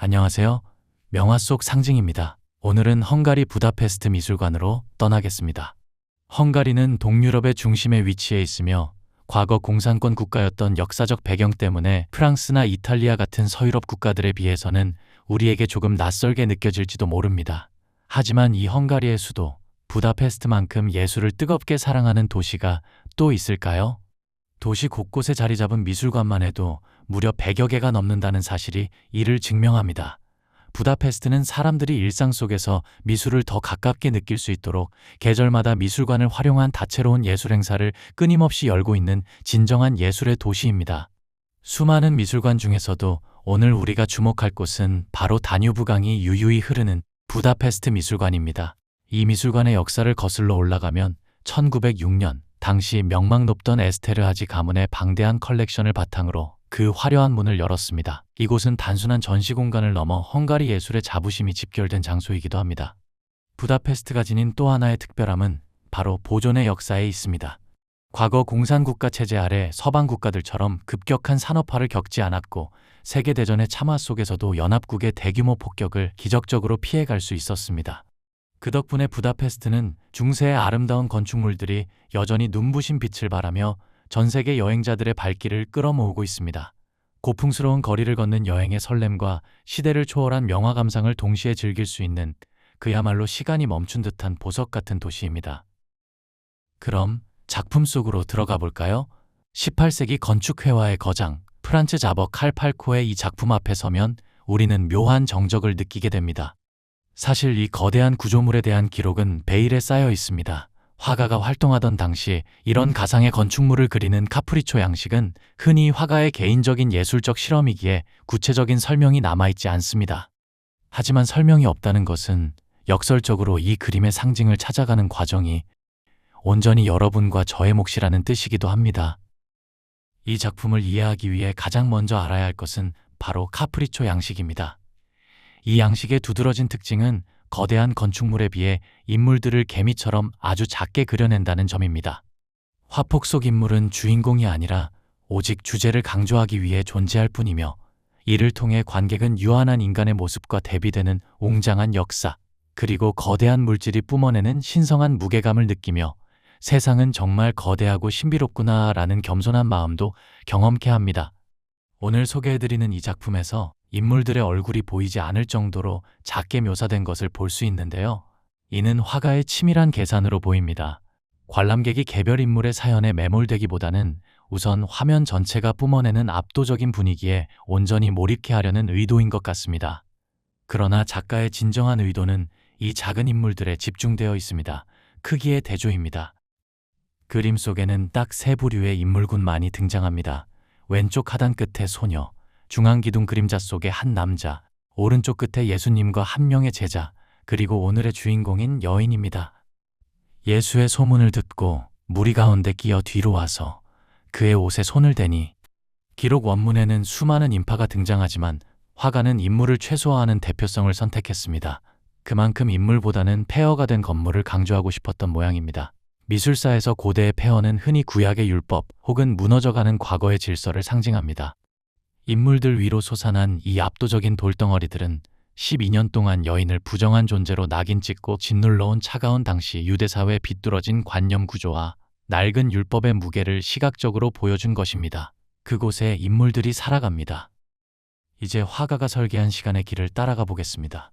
안녕하세요. 명화 속 상징입니다. 오늘은 헝가리 부다페스트 미술관으로 떠나겠습니다. 헝가리는 동유럽의 중심에 위치해 있으며 과거 공산권 국가였던 역사적 배경 때문에 프랑스나 이탈리아 같은 서유럽 국가들에 비해서는 우리에게 조금 낯설게 느껴질지도 모릅니다. 하지만 이 헝가리의 수도 부다페스트만큼 예술을 뜨겁게 사랑하는 도시가 또 있을까요? 도시 곳곳에 자리 잡은 미술관만 해도 무려 100여 개가 넘는다는 사실이 이를 증명합니다. 부다페스트는 사람들이 일상 속에서 미술을 더 가깝게 느낄 수 있도록 계절마다 미술관을 활용한 다채로운 예술 행사를 끊임없이 열고 있는 진정한 예술의 도시입니다. 수많은 미술관 중에서도 오늘 우리가 주목할 곳은 바로 다뉴브강이 유유히 흐르는 부다페스트 미술관입니다. 이 미술관의 역사를 거슬러 올라가면 1906년 당시 명망 높던 에스테르하지 가문의 방대한 컬렉션을 바탕으로 그 화려한 문을 열었습니다. 이곳은 단순한 전시 공간을 넘어 헝가리 예술의 자부심이 집결된 장소이기도 합니다. 부다페스트가 지닌 또 하나의 특별함은 바로 보존의 역사에 있습니다. 과거 공산국가 체제 아래 서방 국가들처럼 급격한 산업화를 겪지 않았고 세계대전의 참화 속에서도 연합국의 대규모 폭격을 기적적으로 피해갈 수 있었습니다. 그 덕분에 부다페스트는 중세의 아름다운 건축물들이 여전히 눈부신 빛을 발하며 전 세계 여행자들의 발길을 끌어모으고 있습니다. 고풍스러운 거리를 걷는 여행의 설렘과 시대를 초월한 명화 감상을 동시에 즐길 수 있는 그야말로 시간이 멈춘 듯한 보석 같은 도시입니다. 그럼 작품 속으로 들어가 볼까요? 18세기 건축회화의 거장 프란츠 자버 칼팔코의 이 작품 앞에 서면 우리는 묘한 정적을 느끼게 됩니다. 사실 이 거대한 구조물에 대한 기록은 베일에 쌓여 있습니다. 화가가 활동하던 당시 이런 가상의 건축물을 그리는 카프리초 양식은 흔히 화가의 개인적인 예술적 실험이기에 구체적인 설명이 남아있지 않습니다. 하지만 설명이 없다는 것은 역설적으로 이 그림의 상징을 찾아가는 과정이 온전히 여러분과 저의 몫이라는 뜻이기도 합니다. 이 작품을 이해하기 위해 가장 먼저 알아야 할 것은 바로 카프리초 양식입니다. 이 양식의 두드러진 특징은 거대한 건축물에 비해 인물들을 개미처럼 아주 작게 그려낸다는 점입니다. 화폭 속 인물은 주인공이 아니라 오직 주제를 강조하기 위해 존재할 뿐이며 이를 통해 관객은 유한한 인간의 모습과 대비되는 웅장한 역사, 그리고 거대한 물질이 뿜어내는 신성한 무게감을 느끼며 세상은 정말 거대하고 신비롭구나 라는 겸손한 마음도 경험케 합니다. 오늘 소개해드리는 이 작품에서 인물들의 얼굴이 보이지 않을 정도로 작게 묘사된 것을 볼 수 있는데요. 이는 화가의 치밀한 계산으로 보입니다. 관람객이 개별 인물의 사연에 매몰되기보다는 우선 화면 전체가 뿜어내는 압도적인 분위기에 온전히 몰입케 하려는 의도인 것 같습니다. 그러나 작가의 진정한 의도는 이 작은 인물들에 집중되어 있습니다. 크기의 대조입니다. 그림 속에는 딱 3부류의 인물군만이 등장합니다. 왼쪽 하단 끝에 소녀, 중앙 기둥 그림자 속에 한 남자, 오른쪽 끝에 예수님과 한 명의 제자, 그리고 오늘의 주인공인 여인입니다. 예수의 소문을 듣고 무리 가운데 끼어 뒤로 와서 그의 옷에 손을 대니, 기록 원문에는 수많은 인파가 등장하지만 화가는 인물을 최소화하는 대표성을 선택했습니다. 그만큼 인물보다는 폐허가 된 건물을 강조하고 싶었던 모양입니다. 미술사에서 고대의 폐허는 흔히 구약의 율법 혹은 무너져가는 과거의 질서를 상징합니다. 인물들 위로 솟아난 이 압도적인 돌덩어리들은 12년 동안 여인을 부정한 존재로 낙인 찍고 짓눌러온 차가운 당시 유대사회의 비뚤어진 관념 구조와 낡은 율법의 무게를 시각적으로 보여준 것입니다. 그곳에 인물들이 살아갑니다. 이제 화가가 설계한 시간의 길을 따라가 보겠습니다.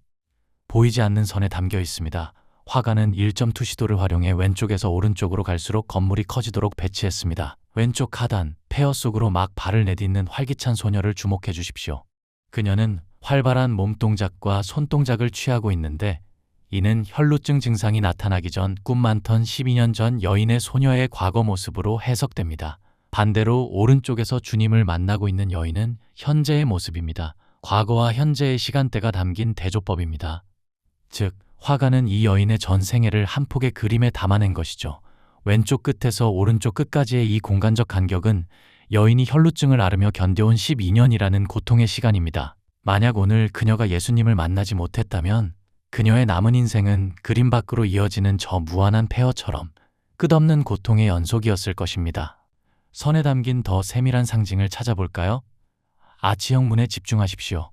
보이지 않는 선에 담겨 있습니다. 화가는 1.2 시도를 활용해 왼쪽에서 오른쪽으로 갈수록 건물이 커지도록 배치했습니다. 왼쪽 하단, 폐허 속으로 막 발을 내딛는 활기찬 소녀를 주목해 주십시오. 그녀는 활발한 몸동작과 손동작을 취하고 있는데 이는 혈루증 증상이 나타나기 전 꿈 많던 12년 전 여인의 소녀의 과거 모습으로 해석됩니다. 반대로 오른쪽에서 주님을 만나고 있는 여인은 현재의 모습입니다. 과거와 현재의 시간대가 담긴 대조법입니다. 즉, 화가는 이 여인의 전 생애를 한 폭의 그림에 담아낸 것이죠. 왼쪽 끝에서 오른쪽 끝까지의 이 공간적 간격은 여인이 혈루증을 앓으며 견뎌온 12년이라는 고통의 시간입니다. 만약 오늘 그녀가 예수님을 만나지 못했다면 그녀의 남은 인생은 그림 밖으로 이어지는 저 무한한 폐허처럼 끝없는 고통의 연속이었을 것입니다. 선에 담긴 더 세밀한 상징을 찾아볼까요? 아치형 문에 집중하십시오.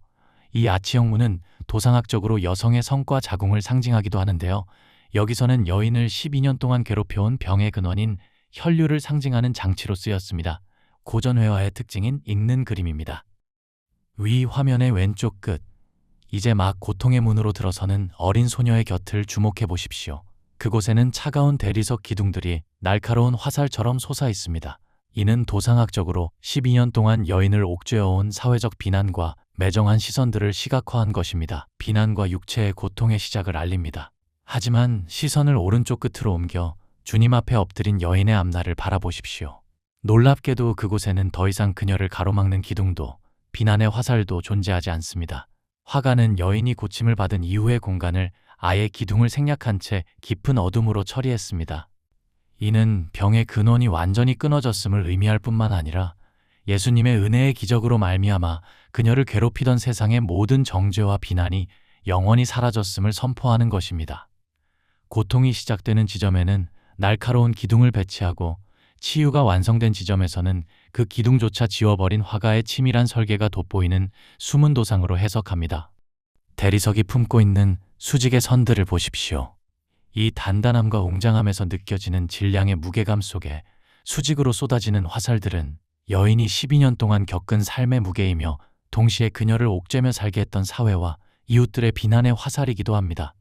이 아치형문은 도상학적으로 여성의 성과 자궁을 상징하기도 하는데요. 여기서는 여인을 12년 동안 괴롭혀온 병의 근원인 혈류를 상징하는 장치로 쓰였습니다. 고전 회화의 특징인 읽는 그림입니다. 위 화면의 왼쪽 끝, 이제 막 고통의 문으로 들어서는 어린 소녀의 곁을 주목해 보십시오. 그곳에는 차가운 대리석 기둥들이 날카로운 화살처럼 솟아 있습니다. 이는 도상학적으로 12년 동안 여인을 옥죄어온 사회적 비난과 매정한 시선들을 시각화한 것입니다. 비난과 육체의 고통의 시작을 알립니다. 하지만 시선을 오른쪽 끝으로 옮겨 주님 앞에 엎드린 여인의 앞날을 바라보십시오. 놀랍게도 그곳에는 더 이상 그녀를 가로막는 기둥도 비난의 화살도 존재하지 않습니다. 화가는 여인이 고침을 받은 이후의 공간을 아예 기둥을 생략한 채 깊은 어둠으로 처리했습니다. 이는 병의 근원이 완전히 끊어졌음을 의미할 뿐만 아니라 예수님의 은혜의 기적으로 말미암아 그녀를 괴롭히던 세상의 모든 정죄와 비난이 영원히 사라졌음을 선포하는 것입니다. 고통이 시작되는 지점에는 날카로운 기둥을 배치하고 치유가 완성된 지점에서는 그 기둥조차 지워버린 화가의 치밀한 설계가 돋보이는 숨은 도상으로 해석합니다. 대리석이 품고 있는 수직의 선들을 보십시오. 이 단단함과 웅장함에서 느껴지는 질량의 무게감 속에 수직으로 쏟아지는 화살들은 여인이 12년 동안 겪은 삶의 무게이며 동시에 그녀를 옥죄며 살게 했던 사회와 이웃들의 비난의 화살이기도 합니다.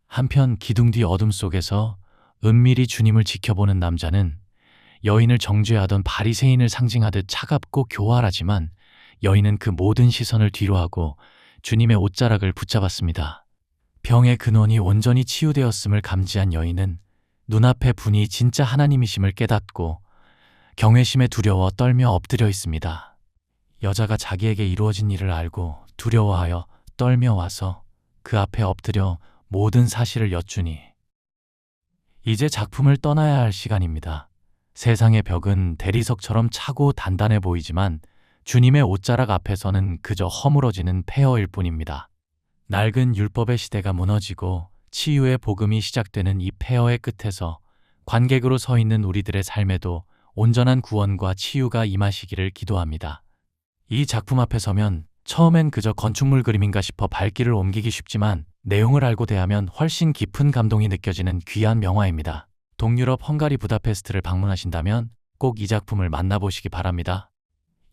한편 기둥 뒤 어둠 속에서 은밀히 주님을 지켜보는 남자는 여인을 정죄하던 바리새인을 상징하듯 차갑고 교활하지만 여인은 그 모든 시선을 뒤로하고 주님의 옷자락을 붙잡았습니다. 병의 근원이 온전히 치유되었음을 감지한 여인은 눈앞의 분이 진짜 하나님이심을 깨닫고 경외심에 두려워 떨며 엎드려 있습니다. 여자가 자기에게 이루어진 일을 알고 두려워하여 떨며 와서 그 앞에 엎드려 모든 사실을 여쭈니 이제 작품을 떠나야 할 시간입니다. 세상의 벽은 대리석처럼 차고 단단해 보이지만 주님의 옷자락 앞에서는 그저 허물어지는 폐허일 뿐입니다. 낡은 율법의 시대가 무너지고 치유의 복음이 시작되는 이 폐허의 끝에서 관객으로 서 있는 우리들의 삶에도 온전한 구원과 치유가 임하시기를 기도합니다. 이 작품 앞에 서면 처음엔 그저 건축물 그림인가 싶어 발길을 옮기기 쉽지만 내용을 알고 대하면 훨씬 깊은 감동이 느껴지는 귀한 명화입니다. 동유럽 헝가리 부다페스트를 방문하신다면 꼭 이 작품을 만나보시기 바랍니다.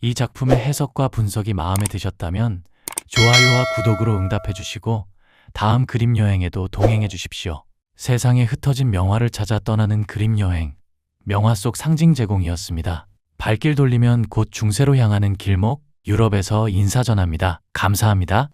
이 작품의 해석과 분석이 마음에 드셨다면 좋아요와 구독으로 응답해 주시고 다음 그림 여행에도 동행해 주십시오. 세상에 흩어진 명화를 찾아 떠나는 그림 여행, 명화 속 상징 제공이었습니다. 발길 돌리면 곧 중세로 향하는 길목, 유럽에서 인사 전합니다. 감사합니다.